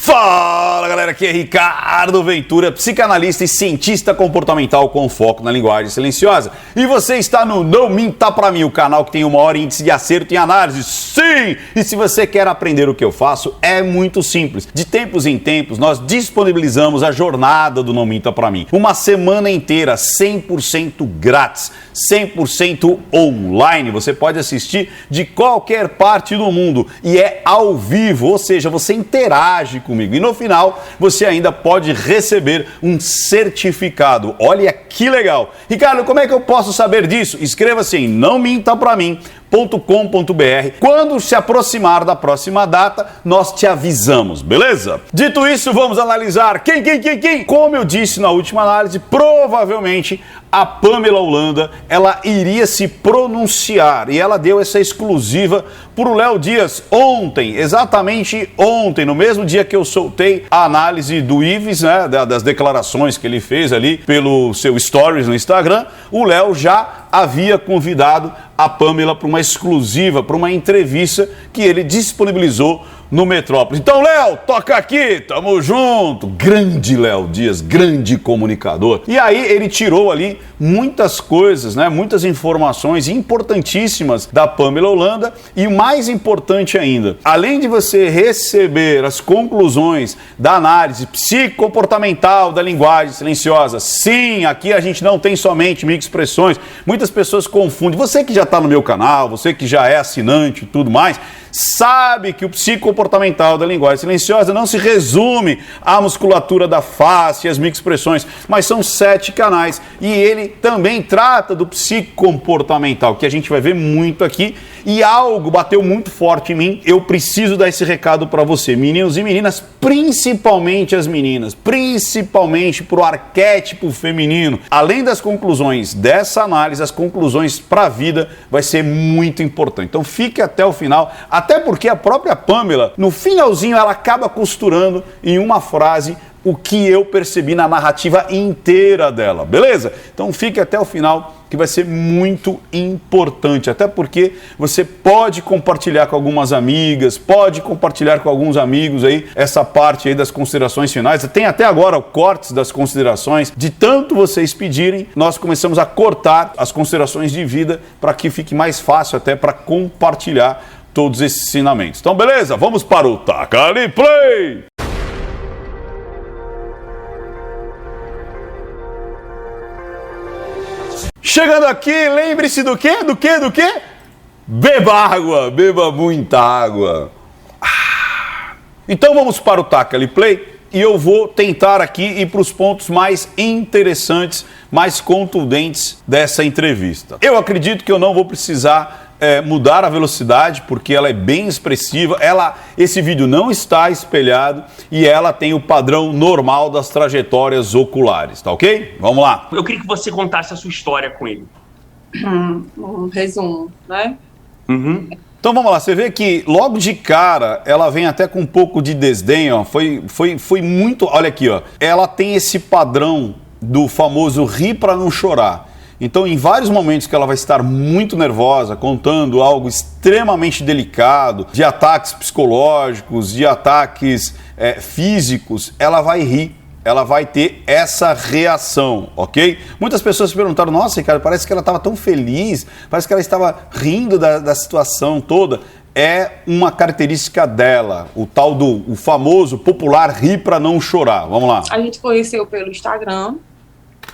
Fala galera, aqui é Ricardo Ventura, psicanalista e cientista comportamental com foco na linguagem silenciosa. E você está no Não Minta Pra Mim, o canal que tem o maior índice de acerto em análise. Sim! E se você quer aprender o que eu faço, é muito simples. De tempos em tempos, nós disponibilizamos a jornada do Não Minta Pra Mim. Uma semana inteira, 100% grátis, 100% online. Você pode assistir de qualquer parte do mundo e é ao vivo, ou seja, você interage comigo. E no final, você ainda pode receber um certificado. Olha que legal. Ricardo, como é que eu posso saber disso? Escreva-se em nãomintapramin.com.br. Quando se aproximar da próxima data, nós te avisamos, beleza? Dito isso, vamos analisar quem? Como eu disse na última análise, provavelmente a Pamela Holanda, ela iria se pronunciar e ela deu essa exclusiva para o Léo Dias ontem, exatamente ontem, no mesmo dia que eu soltei a análise do Ives, né, das declarações que ele fez ali pelo seu stories no Instagram. O Léo já havia convidado a Pamela para uma exclusiva, para uma entrevista que ele disponibilizou no Metrópolis. Então, Léo, toca aqui, tamo junto. Grande Léo Dias, grande comunicador. E aí ele tirou ali muitas coisas, né, muitas informações importantíssimas da Pamela Holanda e o mais importante ainda, além de você receber as conclusões da análise psicocomportamental da linguagem silenciosa, sim, aqui a gente não tem somente microexpressões, muitas pessoas confundem. Você que já está no meu canal, você que já é assinante e tudo mais, sabe que o psicocomportamental da linguagem silenciosa não se resume à musculatura da face e às microexpressões, mas são 7 canais e ele também trata do psicocomportamental, que a gente vai ver muito aqui, e algo bateu muito forte em mim. Eu preciso dar esse recado para você, meninos e meninas, principalmente as meninas, principalmente para o arquétipo feminino. Além das conclusões dessa análise, as conclusões para a vida vai ser muito importante. Então fique até o final, até porque a própria Pamela, no finalzinho, ela acaba costurando em uma frase o que eu percebi na narrativa inteira dela, beleza? Então fique até o final, que vai ser muito importante, até porque você pode compartilhar com algumas amigas, pode compartilhar com alguns amigos aí, essa parte aí das considerações finais. Tem até agora o cortes das considerações, de tanto vocês pedirem, nós começamos a cortar as considerações de vida para que fique mais fácil até para compartilhar todos esses ensinamentos. Então beleza, vamos para o Taca Ali Play! Chegando aqui, lembre-se do quê? Do quê? Beba água, beba muita água. Então vamos para o Taca Ali Play e eu vou tentar aqui ir para os pontos mais interessantes, mais contundentes dessa entrevista. Eu acredito que eu não vou precisar mudar a velocidade, porque ela é bem expressiva, esse vídeo não está espelhado e ela tem o padrão normal das trajetórias oculares, tá ok? Vamos lá. Eu queria que você contasse a sua história com ele. Um resumo, né? Uhum. Então vamos lá, você vê que logo de cara ela vem até com um pouco de desdém, ó. Foi muito, olha aqui, ó. Ela tem esse padrão do famoso rir para não chorar. Então, em vários momentos que ela vai estar muito nervosa, contando algo extremamente delicado, de ataques psicológicos, de ataques físicos, ela vai rir, ela vai ter essa reação, ok? Muitas pessoas se perguntaram, nossa, Ricardo, parece que ela estava tão feliz, parece que ela estava rindo da situação toda. É uma característica dela, o famoso, popular rir para não chorar. Vamos lá. A gente conheceu pelo Instagram.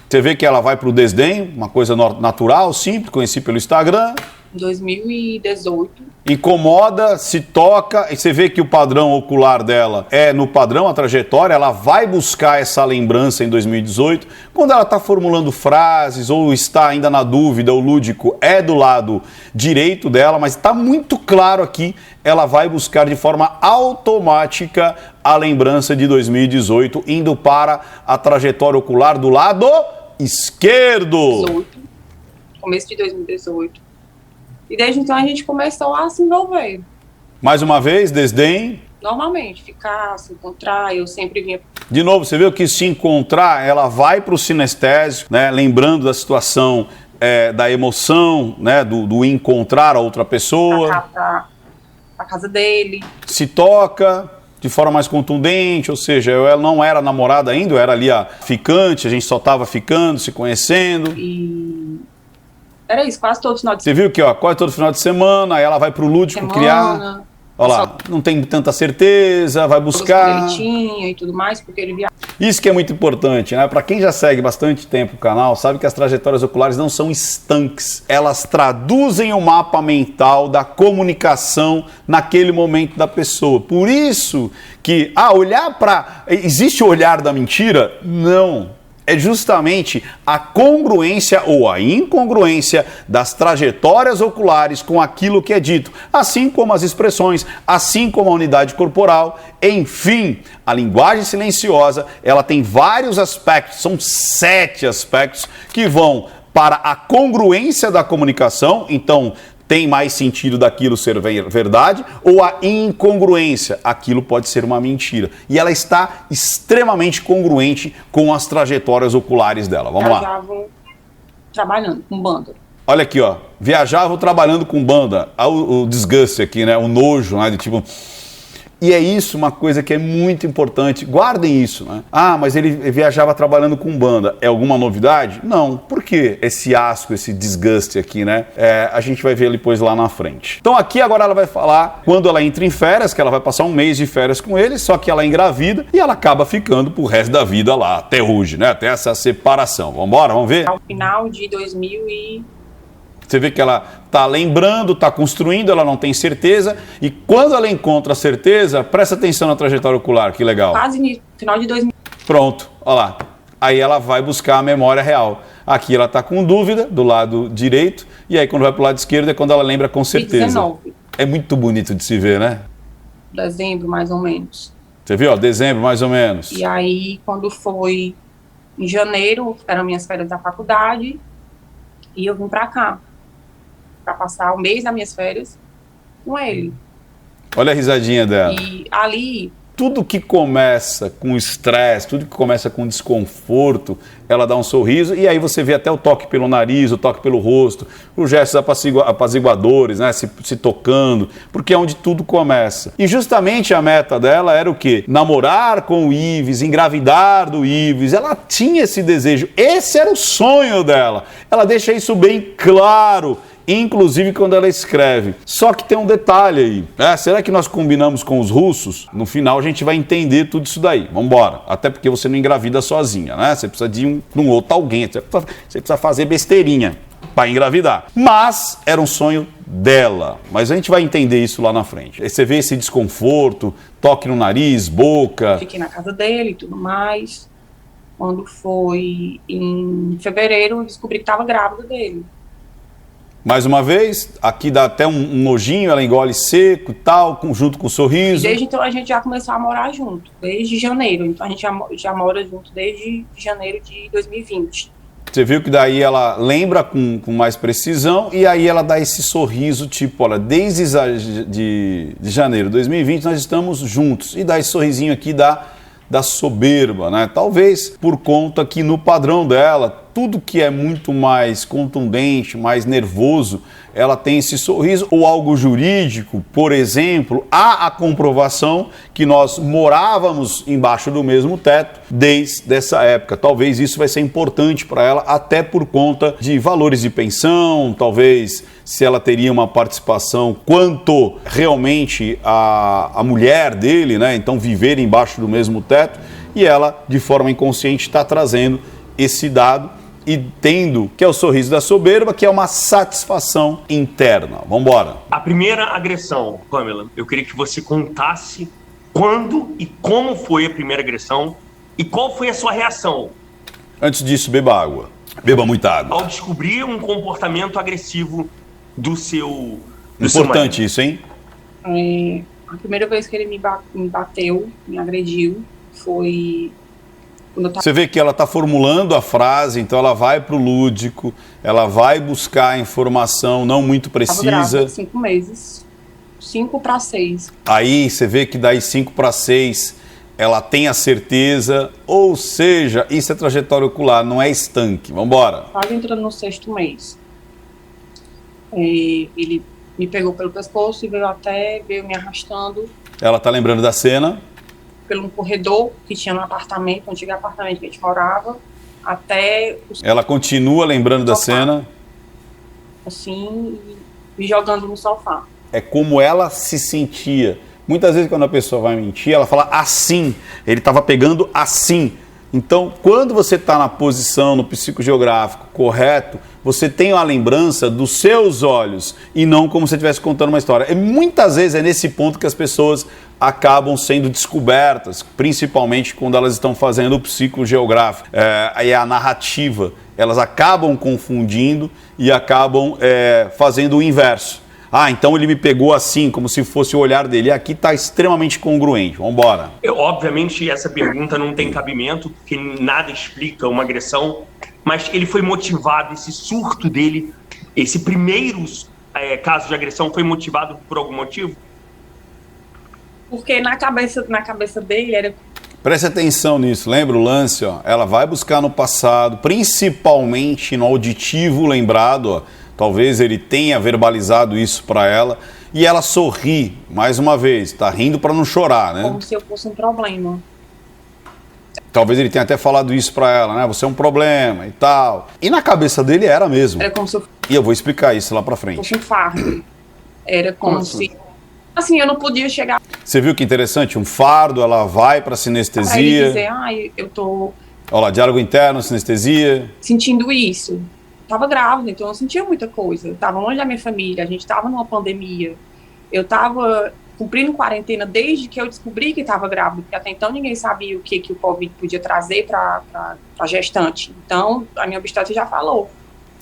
Você vê que ela vai para o desdém, uma coisa natural, simples, conheci pelo Instagram. 2018. Incomoda, se toca, e você vê que o padrão ocular dela é no padrão, a trajetória, ela vai buscar essa lembrança em 2018. Quando ela está formulando frases ou está ainda na dúvida, o lúdico é do lado direito dela, mas está muito claro aqui, ela vai buscar de forma automática a lembrança de 2018, indo para a trajetória ocular do lado esquerdo. Começo de 2018. E desde então a gente começou a se envolver. Mais uma vez, desdém. Normalmente, ficar, se encontrar, eu sempre vinha... De novo, você viu que se encontrar, ela vai para o sinestésico, né? Lembrando da situação da emoção, né? Do encontrar a outra pessoa. A casa dele. Se toca, de forma mais contundente, ou seja, eu não era namorada ainda, eu era ali a ficante, a gente só estava ficando, se conhecendo. E era isso, quase todo final de Você viu que, ó, quase todo final de semana, aí ela vai pro lúdico criar. Olha lá, não tem tanta certeza, vai buscar. Ele tinha e tudo mais, porque ele via. Isso que é muito importante, né? Para quem já segue bastante tempo o canal, sabe que as trajetórias oculares não são estanques. Elas traduzem o mapa mental da comunicação naquele momento da pessoa. Por isso que, olhar para... Existe o olhar da mentira? Não. É justamente a congruência ou a incongruência das trajetórias oculares com aquilo que é dito, assim como as expressões, assim como a unidade corporal, enfim, a linguagem silenciosa, ela tem vários aspectos, são 7 aspectos que vão para a congruência da comunicação, então tem mais sentido daquilo ser verdade, ou a incongruência, aquilo pode ser uma mentira. E ela está extremamente congruente com as trajetórias oculares dela. Vamos lá. Viajavam trabalhando com banda. Olha aqui, ó. Viajavam trabalhando com banda. O desgaste aqui, né? O nojo, né? De tipo... E é isso uma coisa que é muito importante. Guardem isso, né? Mas ele viajava trabalhando com banda. É alguma novidade? Não. Por que esse asco, esse desgaste aqui, né? A gente vai ver depois lá na frente. Então aqui agora ela vai falar quando ela entra em férias, que ela vai passar um mês de férias com ele, só que ela é engravida e ela acaba ficando pro resto da vida lá, até hoje, né? Até essa separação. Vambora, vamos ver? Ao final de 2000 e... Você vê que ela está lembrando, está construindo, ela não tem certeza. E quando ela encontra a certeza, presta atenção na trajetória ocular, que legal. Quase no final de 2000. Pronto, olha lá. Aí ela vai buscar a memória real. Aqui ela está com dúvida, do lado direito. E aí quando vai para o lado esquerdo é quando ela lembra com certeza. 19. É muito bonito de se ver, né? Dezembro, mais ou menos. Você viu? Ó, dezembro, mais ou menos. E aí, quando foi em janeiro, eram minhas férias da faculdade. E eu vim para cá. Para passar o mês das minhas férias com ele. Olha a risadinha dela. E ali... Tudo que começa com estresse, tudo que começa com desconforto, ela dá um sorriso e aí você vê até o toque pelo nariz, o toque pelo rosto, os gestos apaziguadores, né, se tocando, porque é onde tudo começa. E justamente a meta dela era o quê? Namorar com o Ives, engravidar do Ives. Ela tinha esse desejo, esse era o sonho dela. Ela deixa isso bem claro, inclusive quando ela escreve. Só que tem um detalhe aí. Será que nós combinamos com os russos? No final a gente vai entender tudo isso daí. Vamos embora. Até porque você não engravida sozinha, né? Você precisa de um outro alguém. Você precisa fazer besteirinha para engravidar. Mas era um sonho dela. Mas a gente vai entender isso lá na frente. Aí você vê esse desconforto, toque no nariz, boca. Fiquei na casa dele e tudo mais. Quando foi em fevereiro, eu descobri que estava grávida dele. Mais uma vez, aqui dá até um nojinho, ela engole seco e tal, junto com o sorriso. E desde então a gente já começou a morar junto, desde janeiro. Então a gente já mora junto desde janeiro de 2020. Você viu que daí ela lembra com mais precisão e aí ela dá esse sorriso, tipo, olha, desde de janeiro de 2020 nós estamos juntos. E dá esse sorrisinho aqui da soberba, né? Talvez por conta que no padrão dela, tudo que é muito mais contundente, mais nervoso, ela tem esse sorriso. Ou algo jurídico, por exemplo, há a comprovação que nós morávamos embaixo do mesmo teto desde essa época. Talvez isso vai ser importante para ela, até por conta de valores de pensão, talvez se ela teria uma participação quanto realmente a mulher dele, né? Então viver embaixo do mesmo teto, e ela, de forma inconsciente, está trazendo esse dado e tendo, que é o sorriso da soberba, que é uma satisfação interna. Vamos embora. A primeira agressão, Pamela, eu queria que você contasse quando e como foi a primeira agressão e qual foi a sua reação. Antes disso, beba água. Beba muita água. Ao descobrir um comportamento agressivo do seu Importante isso, hein? A primeira vez que ele me bateu, me agrediu, foi... Você vê que ela está formulando a frase, então ela vai para o lúdico, ela vai buscar informação não muito precisa. Grávida, 5 meses, 5 para 6. Aí você vê que daí 5 para 6 ela tem a certeza, ou seja, isso é trajetória ocular, não é estanque. Vamos embora. Quase entrando no 6º mês. Ele me pegou pelo pescoço e veio me arrastando. Ela está lembrando da cena. pelo um corredor que tinha no apartamento, um antigo apartamento que a gente morava, até... Ela continua lembrando da cena? Assim, me jogando no sofá. É como ela se sentia. Muitas vezes quando a pessoa vai mentir, ela fala assim, ele estava pegando assim. Então, quando você está na posição, no psicogeográfico correto, você tem a lembrança dos seus olhos e não como se estivesse contando uma história. E muitas vezes é nesse ponto que as pessoas acabam sendo descobertas, principalmente quando elas estão fazendo o psicogeográfico. Aí a narrativa, elas acabam confundindo e acabam fazendo o inverso. Ah, então ele me pegou assim, como se fosse o olhar dele. E aqui está extremamente congruente. Vamos embora. Obviamente, essa pergunta não tem cabimento, porque nada explica uma agressão, mas ele foi motivado, esse surto dele, esse primeiro caso de agressão foi motivado por algum motivo? Porque na cabeça dele era... Preste atenção nisso, lembra o lance? Ó? Ela vai buscar no passado, principalmente no auditivo lembrado, ó. Talvez ele tenha verbalizado isso para ela e ela sorri, mais uma vez, tá rindo para não chorar, né? Como se eu fosse um problema. Talvez ele tenha até falado isso para ela, né? Você é um problema e tal. E na cabeça dele era mesmo. Era como se eu E eu vou explicar isso lá para frente. fosse um fardo. Era como se... Assim, eu não podia chegar... Você viu que interessante? Um fardo, ela vai para sinestesia. Pra ele dizer, eu tô... Olha lá, diálogo interno, sinestesia. Sentindo isso. Tava grávida, então eu não sentia muita coisa. Eu tava longe da minha família, a gente tava numa pandemia. Eu tava cumprindo quarentena desde que eu descobri que estava grávida, porque até então ninguém sabia o que o Covid podia trazer para a gestante. Então, a minha obstetra já falou,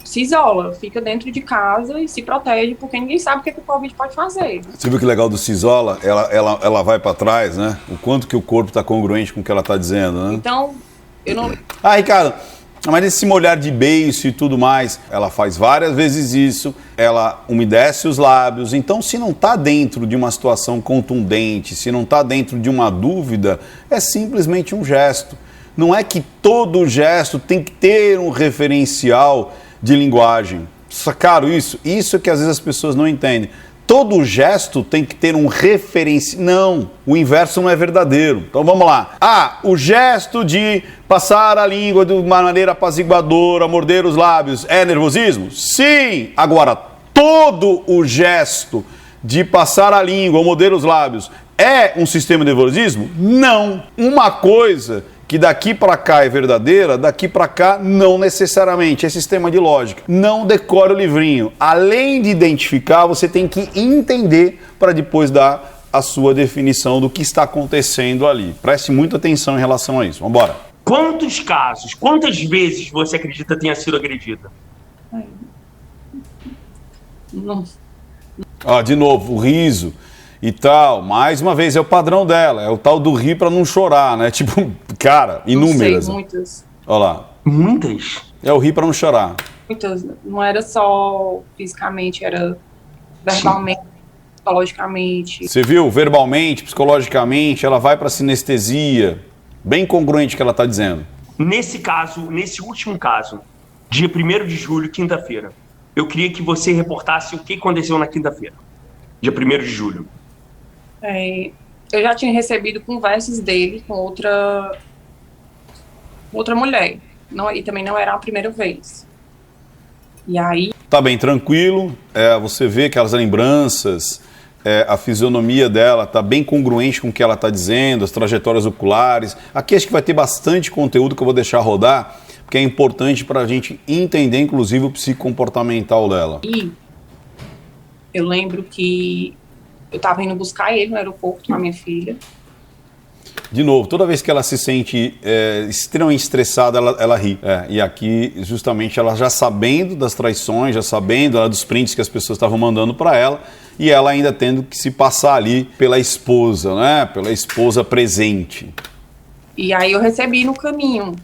se isola, fica dentro de casa e se protege, porque ninguém sabe o que o Covid pode fazer. Você viu que legal do se isola? Ela vai para trás, né? O quanto que o corpo está congruente com o que ela está dizendo, né? Então, eu não... Ricardo, mas esse molhar de beiço e tudo mais, ela faz várias vezes isso, ela umedece os lábios. Então, se não está dentro de uma situação contundente, se não está dentro de uma dúvida, é simplesmente um gesto. Não é que todo gesto tem que ter um referencial de linguagem. Sacaram isso? Isso que às vezes as pessoas não entendem. Todo gesto tem que ter um referencial. Não, o inverso não é verdadeiro. Então vamos lá. O gesto de passar a língua de uma maneira apaziguadora, morder os lábios, é nervosismo? Sim! Agora, todo o gesto de passar a língua ou morder os lábios é um sistema de nervosismo? Não. Uma coisa que daqui para cá é verdadeira, daqui para cá não necessariamente. É sistema de lógica. Não decore o livrinho. Além de identificar, você tem que entender para depois dar a sua definição do que está acontecendo ali. Preste muita atenção em relação a isso. Vamos embora. Quantos casos, quantas vezes você acredita tenha sido agredida? Não. De novo, o riso e tal, mais uma vez, é o padrão dela, é o tal do rir para não chorar, né? Tipo, cara, inúmeras. Não sei, muitas. Olha lá. Muitas? É o rir para não chorar. Muitas. Não era só fisicamente, era verbalmente, psicologicamente. Você viu? Verbalmente, psicologicamente, ela vai para sinestesia. Bem congruente o que ela está dizendo. Nesse caso, nesse último caso, dia 1º de julho, quinta-feira, eu queria que você reportasse o que aconteceu na quinta-feira, dia 1º de julho. Eu já tinha recebido conversas dele com outra mulher. E também não era a primeira vez. E aí... Tá bem tranquilo. Você vê aquelas lembranças, a fisionomia dela tá bem congruente com o que ela tá dizendo, as trajetórias oculares. Aqui acho que vai ter bastante conteúdo que eu vou deixar rodar, porque é importante para a gente entender, inclusive, o psicocomportamental dela. E eu lembro que eu estava indo buscar ele no aeroporto com a minha filha. De novo, toda vez que ela se sente extremamente estressada, ela ri. E aqui, justamente, ela já sabendo das traições, já sabendo dos prints que as pessoas estavam mandando para ela, e ela ainda tendo que se passar ali pela esposa, né? Pela esposa presente. E aí eu recebi no caminho,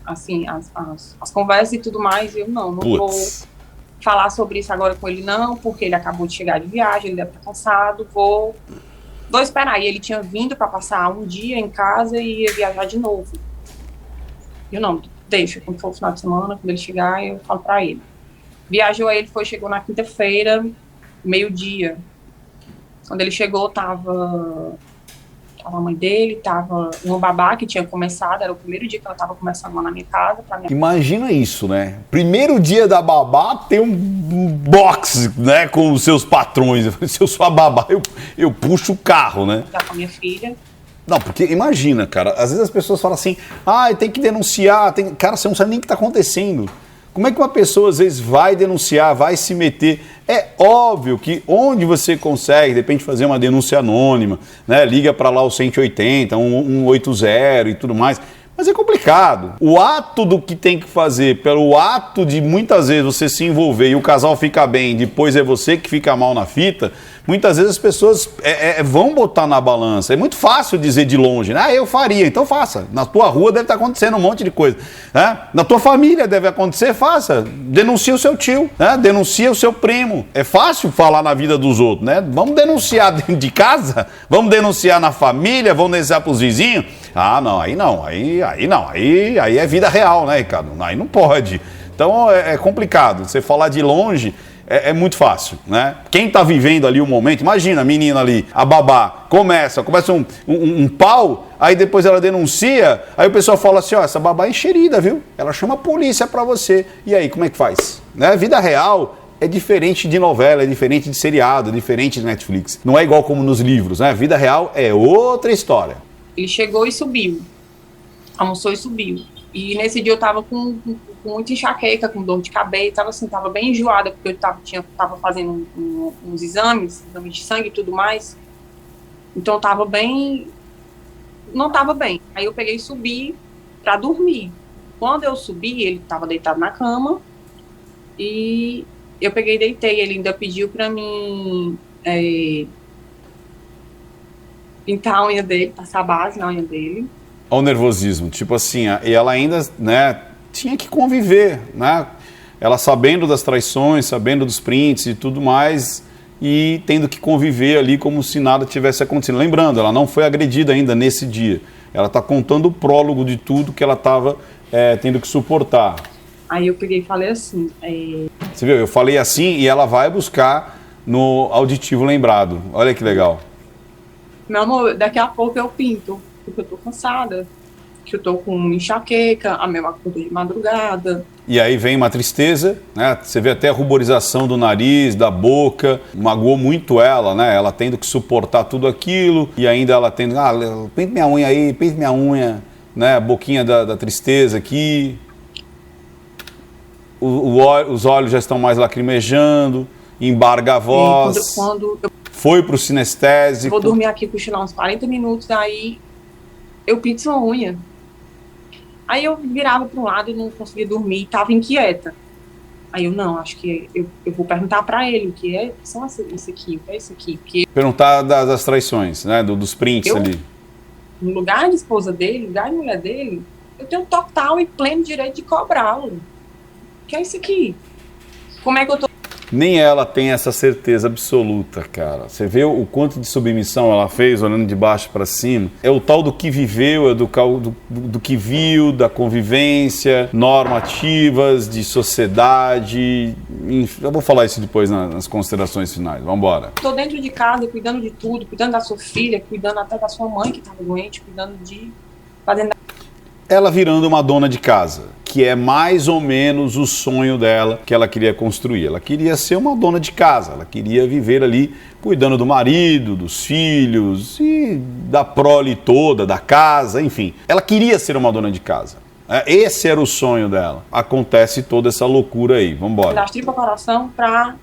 assim, as conversas e tudo mais, e eu não vou falar sobre isso agora com ele não, porque ele acabou de chegar de viagem, ele deve estar cansado, vou esperar. E ele tinha vindo para passar um dia em casa e ia viajar de novo. Eu não, deixa, quando for o final de semana, quando ele chegar, eu falo para ele. Viajou, chegou na quinta-feira, meio-dia. Quando ele chegou, tava Tava a mãe dele, tava uma babá que tinha começado, era o primeiro dia que ela tava começando lá na minha casa. Imagina isso, né? Primeiro dia da babá tem um box, né, com os seus patrões. Se eu sou a babá, eu puxo o carro, né? Já com a minha filha. Não, porque imagina, cara, às vezes as pessoas falam assim, tem que denunciar, cara, você não sabe nem o que está acontecendo. Como é que uma pessoa às vezes vai denunciar, vai se meter? É óbvio que onde você consegue, de repente, fazer uma denúncia anônima, né? Liga para lá o 180, 180 e tudo mais. Mas é complicado. O ato do que tem que fazer, pelo ato de muitas vezes você se envolver e o casal fica bem, depois é você que fica mal na fita, muitas vezes as pessoas vão botar na balança. É muito fácil dizer de longe, né? Eu faria, então faça. Na tua rua deve estar acontecendo um monte de coisa. Né? Na tua família deve acontecer, faça. Denuncia o seu tio, né? Denuncia o seu primo. É fácil falar na vida dos outros, né? Vamos denunciar dentro de casa? Vamos denunciar na família? Vamos denunciar para os vizinhos? Não, aí não. Aí é vida real, né, Ricardo? Aí não pode. Então é complicado. Você falar de longe é muito fácil, né? Quem está vivendo ali o momento, imagina a menina ali, a babá, começa um pau, aí depois ela denuncia, aí o pessoal fala assim, essa babá é enxerida, viu? Ela chama a polícia para você. E aí, como é que faz? Né? Vida real é diferente de novela, é diferente de seriado, é diferente de Netflix. Não é igual como nos livros, né? Vida real é outra história. Ele chegou e subiu. Almoçou e subiu. E nesse dia eu tava com muita enxaqueca, com dor de cabeça, tava bem enjoada, porque eu tava fazendo uns exames de sangue e tudo mais. Então eu tava bem... Não tava bem. Aí eu peguei e subi pra dormir. Quando eu subi, ele tava deitado na cama e eu peguei e deitei. Ele ainda pediu pra mim pintar a unha dele, passar a base na unha dele. Olha o nervosismo, tipo assim, e ela ainda, né, tinha que conviver, né? Ela sabendo das traições, sabendo dos prints e tudo mais, e tendo que conviver ali como se nada tivesse acontecido. Lembrando, ela não foi agredida ainda nesse dia. Ela está contando o prólogo de tudo que ela estava tendo que suportar. Aí eu peguei e falei assim... Você viu? Eu falei assim e ela vai buscar no auditivo lembrado. Olha que legal. Meu amor, daqui a pouco eu pinto. Porque eu tô cansada, que eu tô com enxaqueca, a mesma coisa de madrugada. E aí vem uma tristeza, né? Você vê até a ruborização do nariz, da boca, magoou muito ela, né? Ela tendo que suportar tudo aquilo e ainda ela tendo, pinta minha unha aí, pinta minha unha, né? A boquinha da tristeza aqui. Os olhos já estão mais lacrimejando, embarga a voz. Quando eu foi pro sinestésico. Vou dormir aqui, cochilar uns 40 minutos, aí eu pinto sua unha. Aí eu virava para um lado e não conseguia dormir, estava inquieta. Aí eu, não, acho que eu vou perguntar para ele o que é só isso aqui, o que é isso aqui. Porque perguntar das traições, né, dos prints ali. No lugar de esposa dele, no lugar de mulher dele, eu tenho total e pleno direito de cobrá-lo. O que é isso aqui? Como é que eu tô... Nem ela tem essa certeza absoluta, cara. Você vê o quanto de submissão ela fez, olhando de baixo para cima. É o tal do que viveu, é do que viu, da convivência, normativas, de sociedade. Eu vou falar isso depois nas considerações finais. Vamos embora. Tô dentro de casa, cuidando de tudo, cuidando da sua filha, cuidando até da sua mãe que estava doente, cuidando de... fazendo... Ela virando uma dona de casa, que é mais ou menos o sonho dela que ela queria construir. Ela queria ser uma dona de casa, ela queria viver ali cuidando do marido, dos filhos e da prole toda, da casa, enfim. Ela queria ser uma dona de casa. Esse era o sonho dela. Acontece toda essa loucura aí. Vamos embora. Das tripas coração pra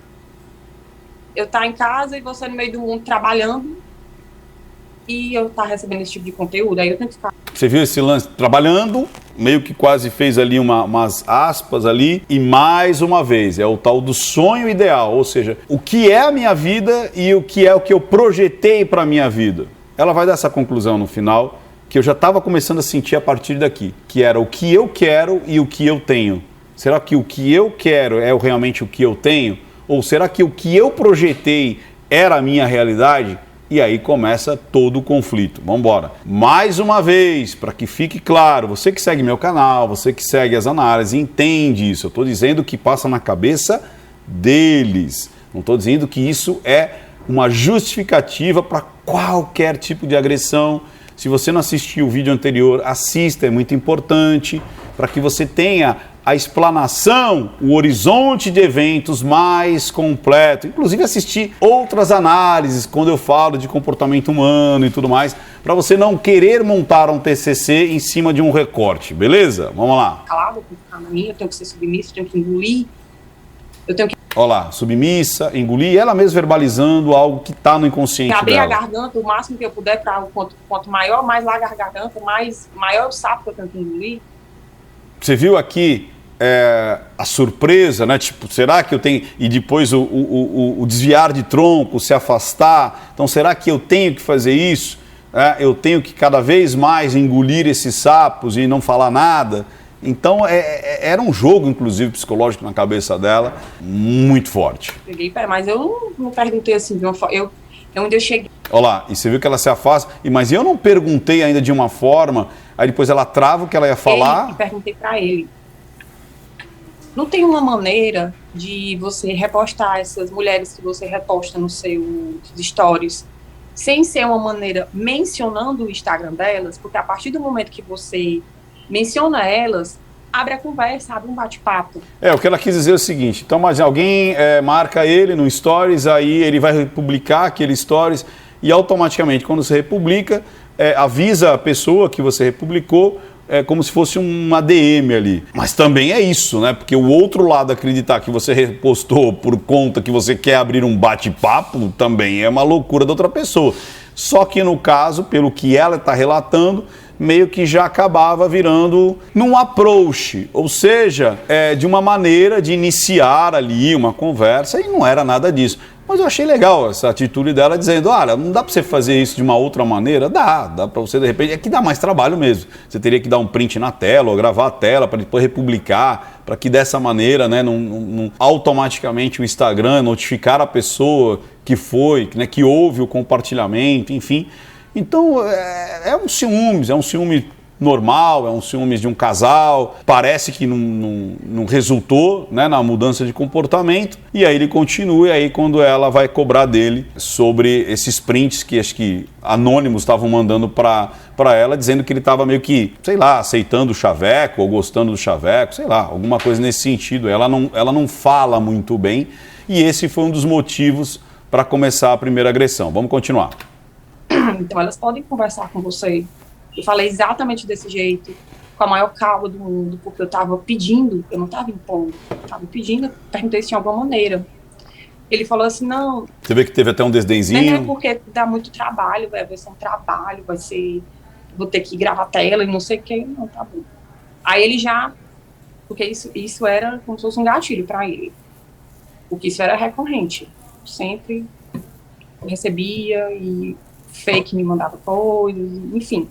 eu estar em casa e você no meio do mundo trabalhando e eu estar recebendo esse tipo de conteúdo. Aí eu tenho que ficar... Você viu esse lance trabalhando, meio que quase fez ali umas aspas ali, e mais uma vez, é o tal do sonho ideal, ou seja, o que é a minha vida e o que eu projetei para a minha vida. Ela vai dar essa conclusão no final, que eu já estava começando a sentir a partir daqui, que era o que eu quero e o que eu tenho. Será que o que eu quero é realmente o que eu tenho? Ou será que o que eu projetei era a minha realidade? E aí começa todo o conflito. Vamos embora. Mais uma vez, para que fique claro, você que segue meu canal, você que segue as análises, entende isso. Eu estou dizendo que passa na cabeça deles. Não estou dizendo que isso é uma justificativa para qualquer tipo de agressão. Se você não assistiu o vídeo anterior, assista, é muito importante, para que você tenha a explanação, o horizonte de eventos mais completo. Inclusive assistir outras análises, quando eu falo de comportamento humano e tudo mais, para você não querer montar um TCC em cima de um recorte, beleza? Vamos lá. Calado, eu tenho que ser submissa, eu tenho que engolir, eu tenho que... Olha lá, submissa, engolir, ela mesma verbalizando algo que está no inconsciente abrir dela. A garganta o máximo que eu puder, para quanto maior, mais larga a garganta, maior o sapo que eu tenho que engolir. Você viu aqui a surpresa, né? Tipo, será que eu tenho... E depois o desviar de tronco, se afastar. Então, será que eu tenho que fazer isso? Eu tenho que cada vez mais engolir esses sapos e não falar nada? Então, era um jogo, inclusive, psicológico na cabeça dela, muito forte. Peguei, mas eu não perguntei assim, de uma forma... Onde eu cheguei... Olha lá, e você viu que ela se afasta, mas eu não perguntei ainda de uma forma, aí depois ela trava o que ela ia falar. Eu perguntei para ele. Não tem uma maneira de você repostar essas mulheres que você reposta nos seus stories, sem ser uma maneira mencionando o Instagram delas, porque a partir do momento que você menciona elas, abre a conversa, abre um bate-papo. O que ela quis dizer é o seguinte, então, mas alguém marca ele no stories, aí ele vai republicar aquele stories e automaticamente, quando você republica, avisa a pessoa que você republicou, como se fosse um ADM ali. Mas também é isso, né? Porque o outro lado acreditar que você repostou por conta que você quer abrir um bate-papo também é uma loucura da outra pessoa. Só que no caso, pelo que ela está relatando, meio que já acabava virando num approach, ou seja, de uma maneira de iniciar ali uma conversa, e não era nada disso. Mas eu achei legal essa atitude dela, dizendo, olha, não dá para você fazer isso de uma outra maneira? Dá para você, de repente, é que dá mais trabalho mesmo. Você teria que dar um print na tela, ou gravar a tela, para depois republicar, para que dessa maneira, né, não automaticamente o Instagram notificar a pessoa que foi, né, que houve o compartilhamento, enfim. Então, é um ciúme normal, é um ciúmes de um casal, parece que não resultou, né, na mudança de comportamento, e aí ele continua, e aí quando ela vai cobrar dele sobre esses prints que acho que anônimos estavam mandando para ela, dizendo que ele estava meio que, sei lá, aceitando o chaveco, ou gostando do chaveco, sei lá, alguma coisa nesse sentido. Ela não fala muito bem, e esse foi um dos motivos para começar a primeira agressão. Vamos continuar. Então elas podem conversar com você. Eu falei exatamente desse jeito, com a maior calma do mundo, porque eu estava pedindo, eu não estava impondo, eu estava pedindo, perguntei se tinha alguma maneira. Ele falou assim, não... Você vê que teve até um desdenzinho? Não é porque dá muito trabalho, vai ser um trabalho, vai ser... Vou ter que gravar tela e não sei o que, não, tá bom. Aí ele já... Porque isso era como se fosse um gatilho para ele. Porque isso era recorrente. Sempre eu recebia e fake me mandava coisas, enfim.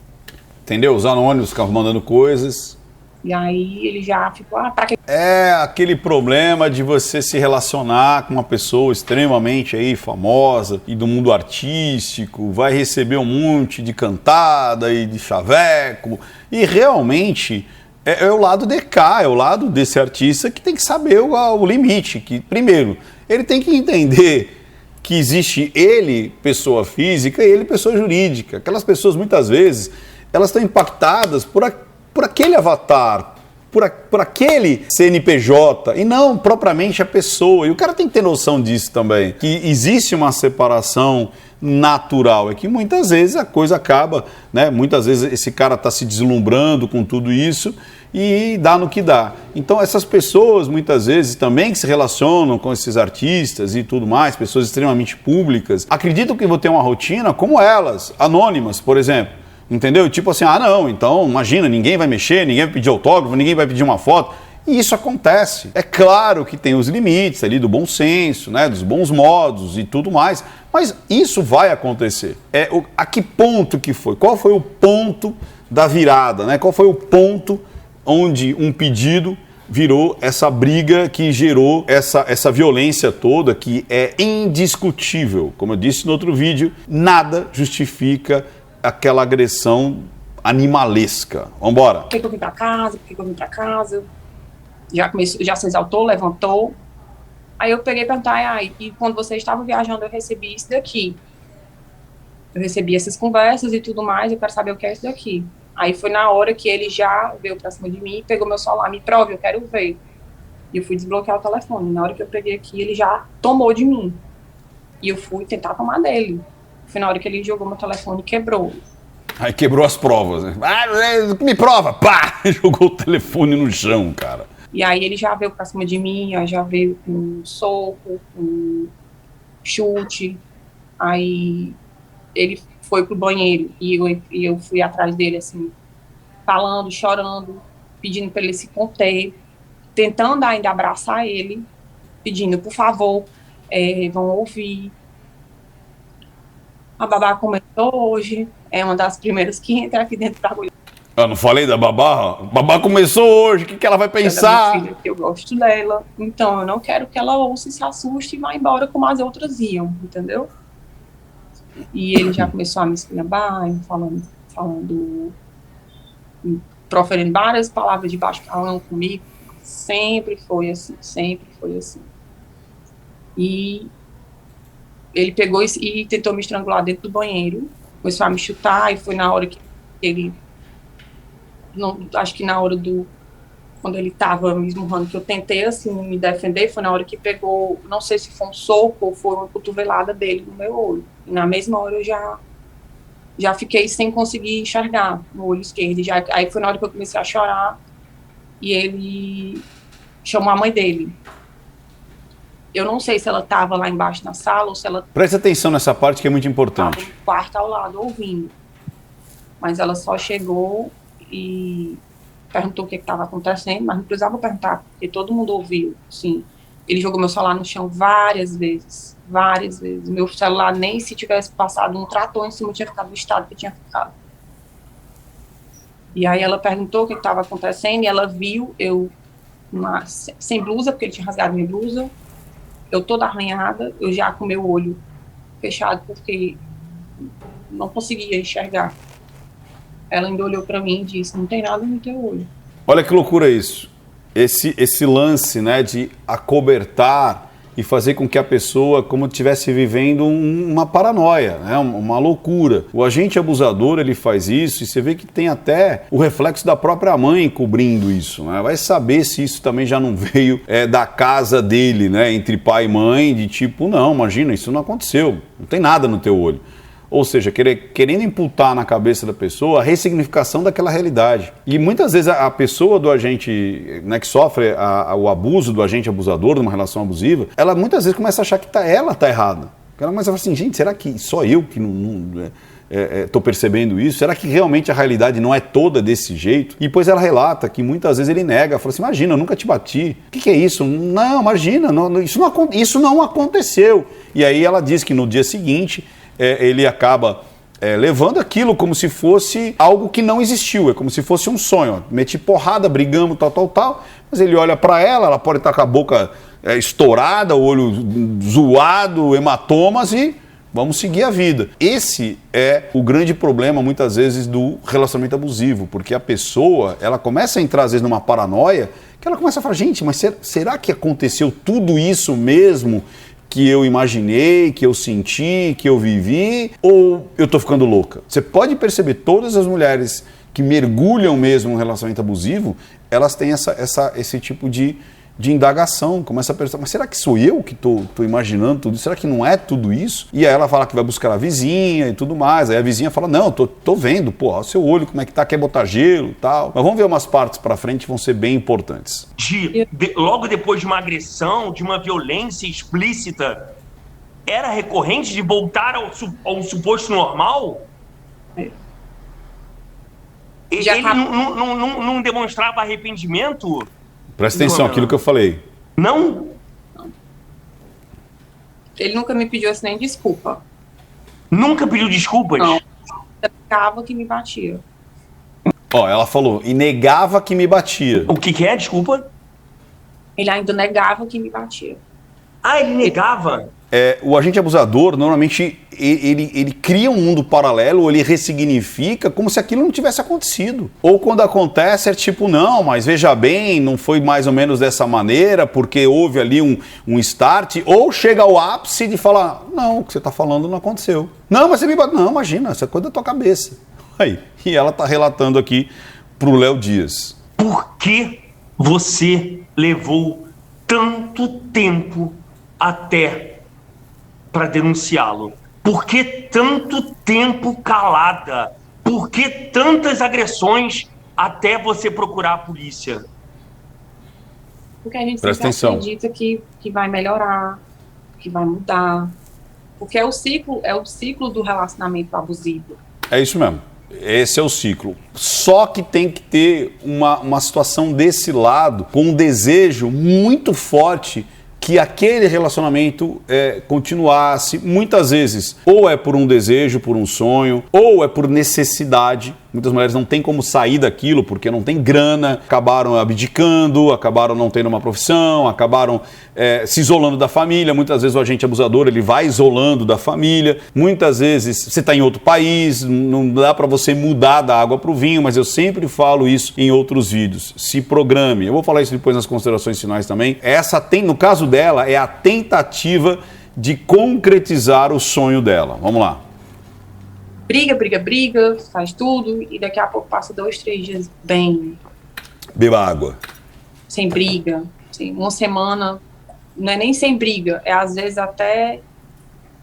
Entendeu? Os anônimos ficavam mandando coisas. E aí ele já ficou, pra que... É aquele problema de você se relacionar com uma pessoa extremamente aí famosa e do mundo artístico, vai receber um monte de cantada e de chaveco, e realmente é o lado de cá, é o lado desse artista que tem que saber o limite, que primeiro, ele tem que entender que existe ele, pessoa física, e ele, pessoa jurídica. Aquelas pessoas, muitas vezes, elas estão impactadas por aquele avatar, por aquele CNPJ, e não propriamente a pessoa. E o cara tem que ter noção disso também, que existe uma separação natural. É que muitas vezes a coisa acaba, né? Muitas vezes esse cara está se deslumbrando com tudo isso e dá no que dá. Então essas pessoas, muitas vezes, também que se relacionam com esses artistas e tudo mais, pessoas extremamente públicas, acreditam que vão ter uma rotina como elas, anônimas, por exemplo. Entendeu? Tipo assim, não, então imagina, ninguém vai mexer, ninguém vai pedir autógrafo, ninguém vai pedir uma foto. E isso acontece. É claro que tem os limites ali do bom senso, né, dos bons modos e tudo mais, mas isso vai acontecer. A que ponto que foi? Qual foi o ponto da virada, né? Qual foi o ponto onde um pedido virou essa briga que gerou essa violência toda, que é indiscutível. Como eu disse no outro vídeo, nada justifica aquela agressão animalesca. Vambora. Por que eu vim pra casa? Já se exaltou, levantou. Aí eu peguei e perguntei, e quando você estava viajando, eu recebi isso daqui. Eu recebi essas conversas e tudo mais, eu quero saber o que é isso daqui. Aí foi na hora que ele já veio pra cima de mim, pegou meu celular, me prove, eu quero ver. E eu fui desbloquear o telefone. Na hora que eu peguei aqui, ele já tomou de mim. E eu fui tentar tomar dele. Foi na hora que ele jogou meu telefone e quebrou. Aí quebrou as provas, né? Me prova! Pá! Jogou o telefone no chão, cara. E aí ele já veio pra cima de mim, aí já veio com soco, com chute. Aí ele foi pro banheiro e eu fui atrás dele, assim, falando, chorando, pedindo para ele se conter, tentando ainda abraçar ele, pedindo, por favor, vão ouvir. A babá começou hoje, é uma das primeiras que entra aqui dentro da agulha. Eu não falei da babá? A babá começou hoje, o que ela vai pensar? Minha filha, que eu gosto dela, então eu não quero que ela ouça e se assuste e vá embora como as outras iam, entendeu? E ele já começou a me esculhambar, falando, proferindo várias palavras de baixo calão comigo. Sempre foi assim, sempre foi assim. E ele pegou e tentou me estrangular dentro do banheiro, começou a me chutar, e foi na hora que ele, acho que na hora quando ele tava me esmurrando, que eu tentei, assim, me defender, foi na hora que pegou, não sei se foi um soco ou foi uma cotovelada dele no meu olho. E na mesma hora eu já fiquei sem conseguir enxergar no olho esquerdo. Aí foi na hora que eu comecei a chorar e ele chamou a mãe dele. Eu não sei se ela estava lá embaixo na sala ou se ela... Presta atenção nessa parte que é muito importante. Estava no quarto ao lado, ouvindo. Mas ela só chegou e perguntou o que estava acontecendo, mas não precisava perguntar, porque todo mundo ouviu, sim. Ele jogou meu celular no chão várias vezes. Meu celular, nem se tivesse passado um trator em cima, tinha ficado no estado que tinha ficado. E aí ela perguntou o que estava acontecendo, e ela viu eu sem blusa, porque ele tinha rasgado minha blusa, eu toda arranhada, eu já com meu olho fechado, porque não conseguia enxergar. Ela ainda olhou para mim e disse, não tem nada no teu olho. Olha que loucura isso. Esse lance, né, de acobertar e fazer com que a pessoa, como estivesse vivendo uma paranoia, né, uma loucura. O agente abusador, ele faz isso e você vê que tem até o reflexo da própria mãe cobrindo isso, né? Vai saber se isso também já não veio da casa dele, né, entre pai e mãe, de tipo, não, imagina, isso não aconteceu, não tem nada no teu olho. Ou seja, querendo imputar na cabeça da pessoa a ressignificação daquela realidade. E muitas vezes a pessoa do agente, né, que sofre o abuso do agente abusador, de uma relação abusiva, ela muitas vezes começa a achar que ela está errada. Ela começa a falar assim, gente, será que só eu que não estou percebendo isso? Será que realmente a realidade não é toda desse jeito? E depois ela relata que muitas vezes ele nega, fala assim, imagina, eu nunca te bati. O que é isso? Não, imagina, isso não aconteceu. E aí ela diz que no dia seguinte... ele acaba levando aquilo como se fosse algo que não existiu, é como se fosse um sonho. Meti porrada, brigamos, tal, mas ele olha para ela pode estar com a boca estourada, o olho zoado, hematomas e vamos seguir a vida. Esse é o grande problema, muitas vezes, do relacionamento abusivo, porque a pessoa, ela começa a entrar, às vezes, numa paranoia, que ela começa a falar, gente, mas será que aconteceu tudo isso mesmo que eu imaginei, que eu senti, que eu vivi, ou eu tô ficando louca? Você pode perceber, todas as mulheres que mergulham mesmo no relacionamento abusivo, elas têm esse tipo de indagação, começa a pensar, mas será que sou eu que tô imaginando tudo isso? Será que não é tudo isso? E aí ela fala que vai buscar a vizinha e tudo mais, aí a vizinha fala, não, tô vendo, pô, olha o seu olho, como é que tá, quer botar gelo e tal. Mas vamos ver umas partes pra frente que vão ser bem importantes. Logo depois de uma agressão, de uma violência explícita, era recorrente de voltar ao suposto normal? Ele não demonstrava arrependimento? Presta atenção, aquilo que eu falei. Não? Ele nunca me pediu assim nem desculpa. Nunca pediu desculpas? Não. Ele negava que me batia. Ela falou, e negava que me batia. O que é, desculpa? Ele ainda negava que me batia. Ah, ele negava? o agente abusador, normalmente, ele cria um mundo paralelo, ou ele ressignifica como se aquilo não tivesse acontecido. Ou quando acontece, é tipo, não, mas veja bem, não foi mais ou menos dessa maneira, porque houve ali um start, ou chega ao ápice de falar, não, o que você está falando não aconteceu. Não, mas você me bateu. Não, imagina, essa é coisa da tua cabeça. Aí, e ela está relatando aqui para o Léo Dias. Por que você levou tanto tempo até para denunciá-lo? Por que tanto tempo calada? Por que tantas agressões até você procurar a polícia? Porque a gente sempre acredita que vai melhorar, que vai mudar. Porque é o ciclo do relacionamento abusivo. É isso mesmo. Esse é o ciclo. Só que tem que ter uma situação desse lado, com um desejo muito forte que aquele relacionamento continuasse, muitas vezes, ou é por um desejo, por um sonho, ou é por necessidade. Muitas mulheres não têm como sair daquilo porque não tem grana, acabaram abdicando, acabaram não tendo uma profissão, acabaram se isolando da família. Muitas vezes o agente abusador ele vai isolando da família. Muitas vezes você está em outro país, não dá para você mudar da água para o vinho, mas eu sempre falo isso em outros vídeos. Se programe. Eu vou falar isso depois nas considerações finais também. No caso dela, é a tentativa de concretizar o sonho dela. Vamos lá. Briga, faz tudo e daqui a pouco passa 2, 3 dias bem. Beba água. Sem briga. Uma semana, não é nem sem briga, é às vezes até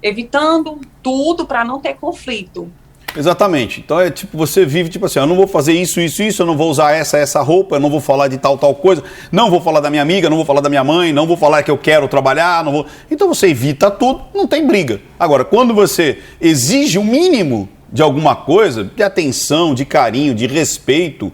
evitando tudo para não ter conflito. Exatamente. Então é tipo, você vive tipo assim, eu não vou fazer isso, eu não vou usar essa roupa, eu não vou falar de tal coisa, não vou falar da minha amiga, não vou falar da minha mãe, não vou falar que eu quero trabalhar, não vou... Então você evita tudo, não tem briga. Agora, quando você exige o mínimo de alguma coisa, de atenção, de carinho, de respeito,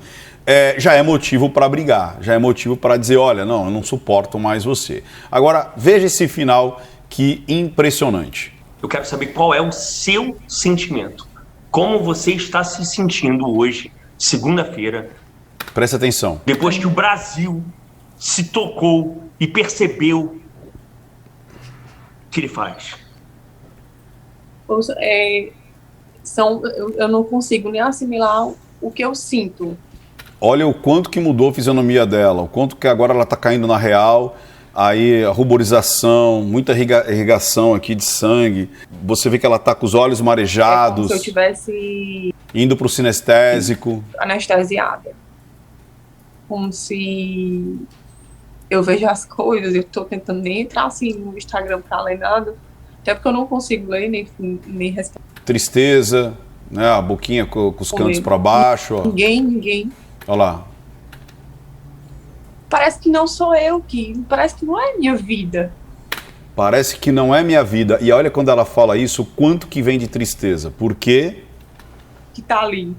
já é motivo para brigar, já é motivo para dizer, olha, não, eu não suporto mais você. Agora, veja esse final que impressionante. Eu quero saber qual é o seu sentimento. Como você está se sentindo hoje, segunda-feira? Presta atenção. Depois que o Brasil se tocou e percebeu o que ele faz. Eu não consigo nem assimilar o que eu sinto. Olha o quanto que mudou a fisionomia dela, o quanto que agora ela está caindo na real. Aí a ruborização, muita irrigação aqui de sangue. Você vê que ela está com os olhos marejados. É como se eu tivesse indo para o sinestésico. Anestesiada. Como se eu vejo as coisas, eu estou tentando nem entrar assim no Instagram para ler nada. Até porque eu não consigo ler nem responder. Tristeza, né? A boquinha com os cantos para baixo. Ó. Ninguém. Olha lá. Parece que não sou eu, parece que não é minha vida. Parece que não é minha vida. E olha quando ela fala isso, o quanto que vem de tristeza. Por quê? Que tá ali.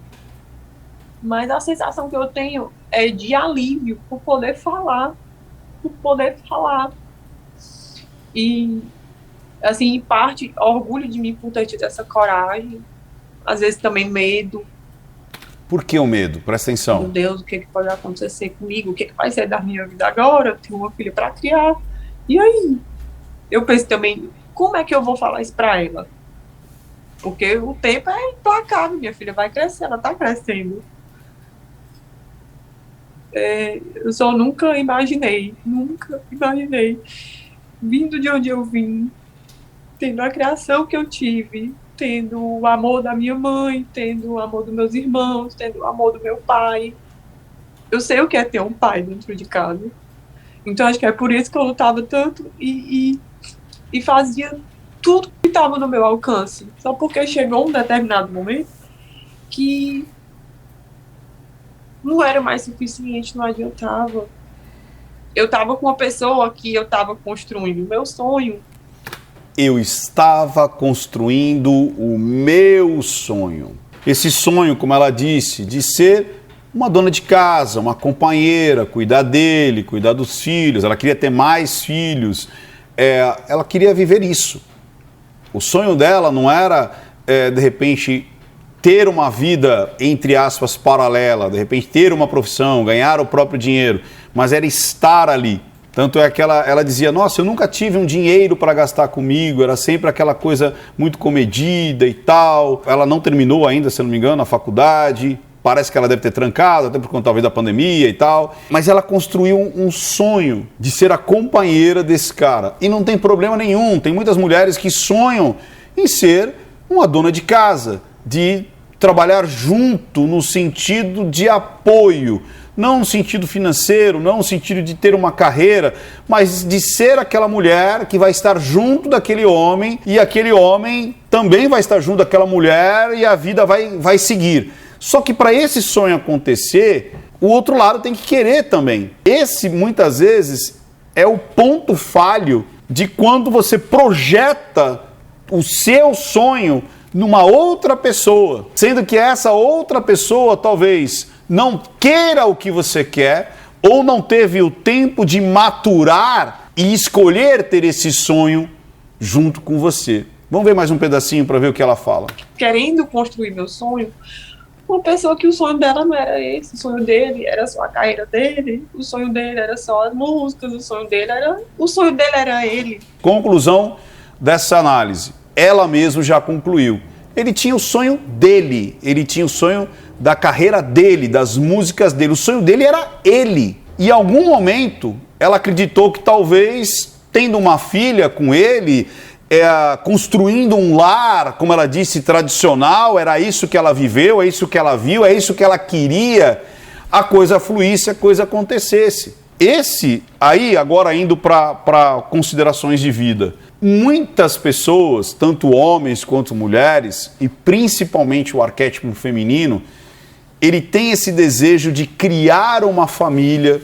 Mas a sensação que eu tenho é de alívio por poder falar. E, assim, em parte, orgulho de mim por ter tido essa coragem. Às vezes também medo. Por que o medo? Presta atenção. Meu Deus, o que pode acontecer comigo? O que vai ser da minha vida agora? Eu tenho uma filha para criar. E aí? Eu penso também, como é que eu vou falar isso para ela? Porque o tempo é implacável, minha filha vai crescer, ela está crescendo. Eu só nunca imaginei, vindo de onde eu vim, tendo a criação que eu tive, tendo o amor da minha mãe, tendo o amor dos meus irmãos, tendo o amor do meu pai. Eu sei o que é ter um pai dentro de casa. Então acho que é por isso que eu lutava tanto e fazia tudo que estava no meu alcance. Só porque chegou um determinado momento que não era mais suficiente, não adiantava. Eu estava com uma pessoa que eu estava construindo o meu sonho. Eu estava construindo o meu sonho. Esse sonho, como ela disse, de ser uma dona de casa, uma companheira, cuidar dele, cuidar dos filhos. Ela queria ter mais filhos. Ela queria viver isso. O sonho dela não era, de repente, ter uma vida, entre aspas, paralela, de repente ter uma profissão, ganhar o próprio dinheiro, mas era estar ali, Tanto é que ela dizia, nossa, eu nunca tive um dinheiro para gastar comigo, era sempre aquela coisa muito comedida e tal. Ela não terminou ainda, se não me engano, a faculdade. Parece que ela deve ter trancado, até por conta talvez da pandemia e tal. Mas ela construiu um sonho de ser a companheira desse cara. E não tem problema nenhum. Tem muitas mulheres que sonham em ser uma dona de casa, de trabalhar junto no sentido de apoio. Não no sentido financeiro, não no sentido de ter uma carreira, mas de ser aquela mulher que vai estar junto daquele homem e aquele homem também vai estar junto daquela mulher e a vida vai seguir. Só que para esse sonho acontecer, o outro lado tem que querer também. Esse, muitas vezes, é o ponto falho de quando você projeta o seu sonho numa outra pessoa, sendo que essa outra pessoa talvez não queira o que você quer ou não teve o tempo de maturar e escolher ter esse sonho junto com você. Vamos ver mais um pedacinho para ver o que ela fala. Querendo construir meu sonho, uma pessoa que o sonho dela não era esse, o sonho dele era só a carreira dele, o sonho dele era só as músicas, o sonho dele era ele. Conclusão dessa análise, ela mesma já concluiu. Ele tinha o sonho dele, ele tinha o sonho da carreira dele, das músicas dele, o sonho dele era ele. E em algum momento ela acreditou que talvez tendo uma filha com ele, construindo um lar, como ela disse, tradicional, era isso que ela viveu, é isso que ela viu, é isso que ela queria, a coisa fluísse, a coisa acontecesse. Esse aí, agora indo para considerações de vida, muitas pessoas, tanto homens quanto mulheres, e principalmente o arquétipo feminino, ele tem esse desejo de criar uma família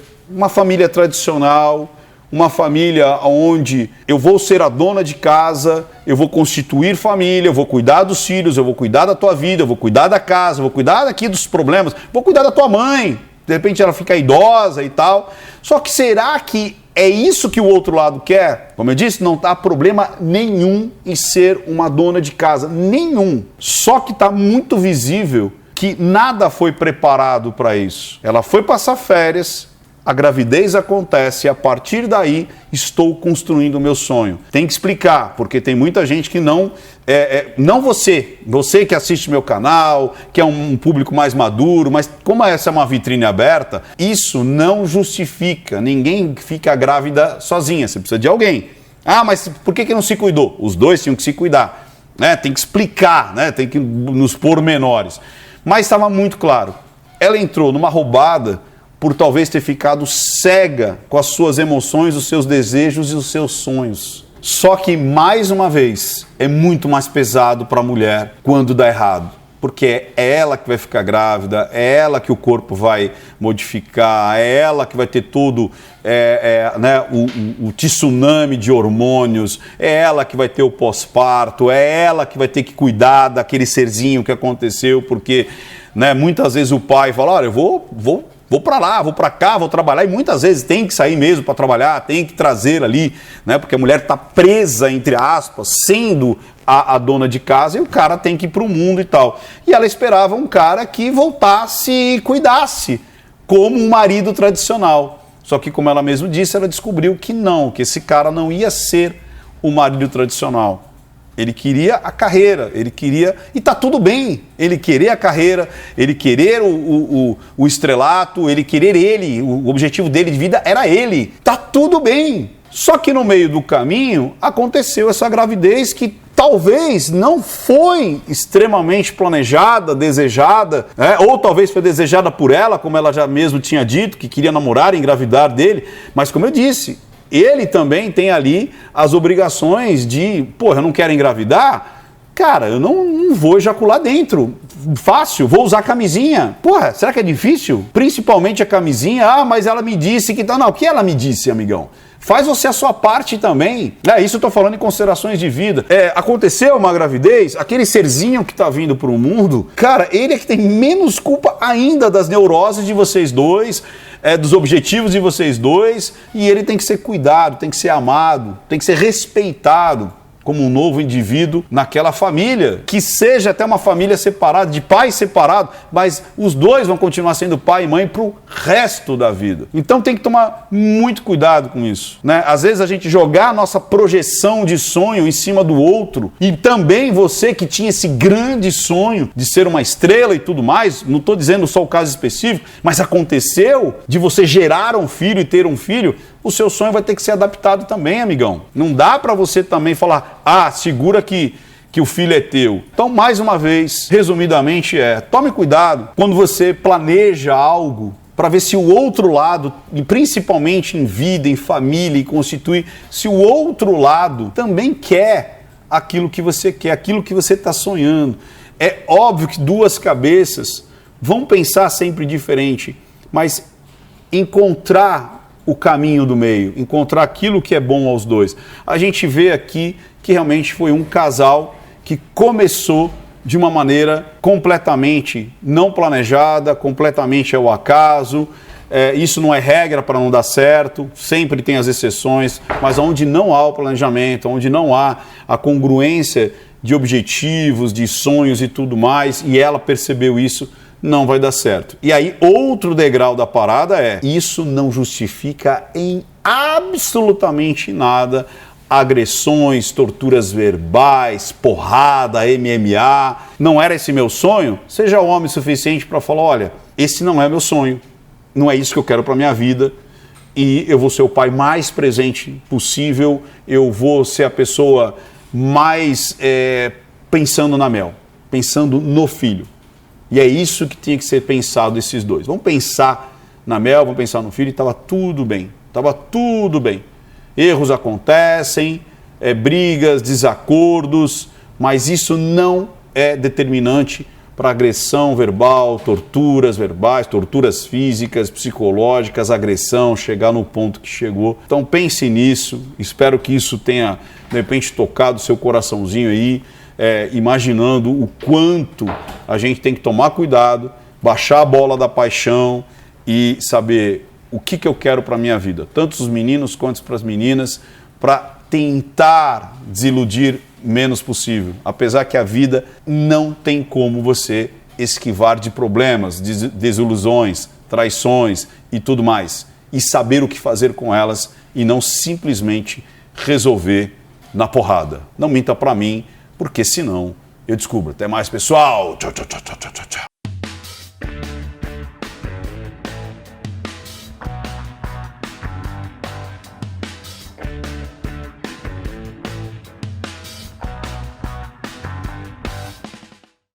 tradicional, uma família onde eu vou ser a dona de casa, eu vou constituir família, eu vou cuidar dos filhos, eu vou cuidar da tua vida, eu vou cuidar da casa, eu vou cuidar daqui dos problemas, vou cuidar da tua mãe, de repente ela fica idosa e tal. Só que será que é isso que o outro lado quer? Como eu disse, não está problema nenhum em ser uma dona de casa, nenhum. Só que está muito visível que nada foi preparado para isso. Ela foi passar férias, a gravidez acontece e a partir daí estou construindo o meu sonho. Tem que explicar, porque tem muita gente que não você que assiste meu canal, que é um público mais maduro, mas como essa é uma vitrine aberta, isso não justifica. Ninguém fica grávida sozinha, você precisa de alguém. Ah, mas por que não se cuidou? Os dois tinham que se cuidar, né? Tem que explicar, né? Tem que nos pormenores. Mas estava muito claro, ela entrou numa roubada por talvez ter ficado cega com as suas emoções, os seus desejos e os seus sonhos. Só que, mais uma vez, é muito mais pesado para a mulher quando dá errado. Porque é ela que vai ficar grávida, é ela que o corpo vai modificar, é ela que vai ter todo o tsunami de hormônios, é ela que vai ter o pós-parto, é ela que vai ter que cuidar daquele serzinho que aconteceu, porque muitas vezes o pai fala, olha, eu vou para lá, vou para cá, vou trabalhar, e muitas vezes tem que sair mesmo para trabalhar, tem que trazer ali, porque a mulher está presa, entre aspas, sendo a dona de casa, e o cara tem que ir para o mundo e tal. E ela esperava um cara que voltasse e cuidasse, como um marido tradicional. Só que, como ela mesma disse, ela descobriu que não, que esse cara não ia ser o marido tradicional. Ele queria a carreira, ele queria... E tá tudo bem, ele querer a carreira, ele querer o estrelato, ele querer ele, o objetivo dele de vida era ele. Tá tudo bem. Só que no meio do caminho aconteceu essa gravidez que talvez não foi extremamente planejada, desejada, ou talvez foi desejada por ela, como ela já mesmo tinha dito, que queria namorar e engravidar dele. Mas como eu disse... Ele também tem ali as obrigações de, eu não quero engravidar, cara, eu não vou ejacular dentro, fácil, vou usar camisinha. Será que é difícil? Principalmente a camisinha, mas ela me disse que tá. Não, o que ela me disse, amigão? Faz você a sua parte também. Isso eu tô falando em considerações de vida. Aconteceu uma gravidez, aquele serzinho que tá vindo pro mundo, cara, ele é que tem menos culpa ainda das neuroses de vocês dois, dos objetivos de vocês dois, e ele tem que ser cuidado, tem que ser amado, tem que ser respeitado. como um novo indivíduo naquela família, que seja até uma família separada, de pai separado, mas os dois vão continuar sendo pai e mãe para o resto da vida. Então tem que tomar muito cuidado com isso, né? Às vezes a gente jogar a nossa projeção de sonho em cima do outro, e também você que tinha esse grande sonho de ser uma estrela e tudo mais, não estou dizendo só o caso específico, mas aconteceu de você gerar um filho e ter um filho, o seu sonho vai ter que ser adaptado também, amigão. Não dá para você também falar, segura que o filho é teu. Então, mais uma vez, resumidamente tome cuidado quando você planeja algo para ver se o outro lado, e principalmente em vida, em família, e constitui, se o outro lado também quer aquilo que você quer, aquilo que você está sonhando. É óbvio que duas cabeças vão pensar sempre diferente, mas encontrar o caminho do meio, encontrar aquilo que é bom aos dois. A gente vê aqui que realmente foi um casal que começou de uma maneira completamente não planejada, completamente ao acaso. Isso não é regra para não dar certo, sempre tem as exceções, mas onde não há o planejamento, onde não há a congruência de objetivos, de sonhos e tudo mais, e ela percebeu isso, não vai dar certo. E aí, outro degrau da parada isso não justifica em absolutamente nada agressões, torturas verbais, porrada, MMA. Não era esse meu sonho? Seja homem suficiente para falar, olha, esse não é meu sonho, não é isso que eu quero para minha vida, e eu vou ser o pai mais presente possível, eu vou ser a pessoa mais pensando na Mel, pensando no filho. E é isso que tinha que ser pensado esses dois. Vamos pensar na Mel, vamos pensar no filho, e estava tudo bem. Estava tudo bem. Erros acontecem, brigas, desacordos, mas isso não é determinante para agressão verbal, torturas verbais, torturas físicas, psicológicas, agressão, chegar no ponto que chegou. Então pense nisso, espero que isso tenha, de repente, tocado o seu coraçãozinho aí, imaginando o quanto a gente tem que tomar cuidado, baixar a bola da paixão e saber o que eu quero para a minha vida, tanto os meninos quanto para as meninas, para tentar desiludir menos possível, apesar que a vida não tem como você esquivar de problemas, desilusões, traições e tudo mais, e saber o que fazer com elas e não simplesmente resolver na porrada. Não minta para mim, porque senão eu descubro. Até mais, pessoal. Tchau, tchau, tchau, tchau, tchau, tchau.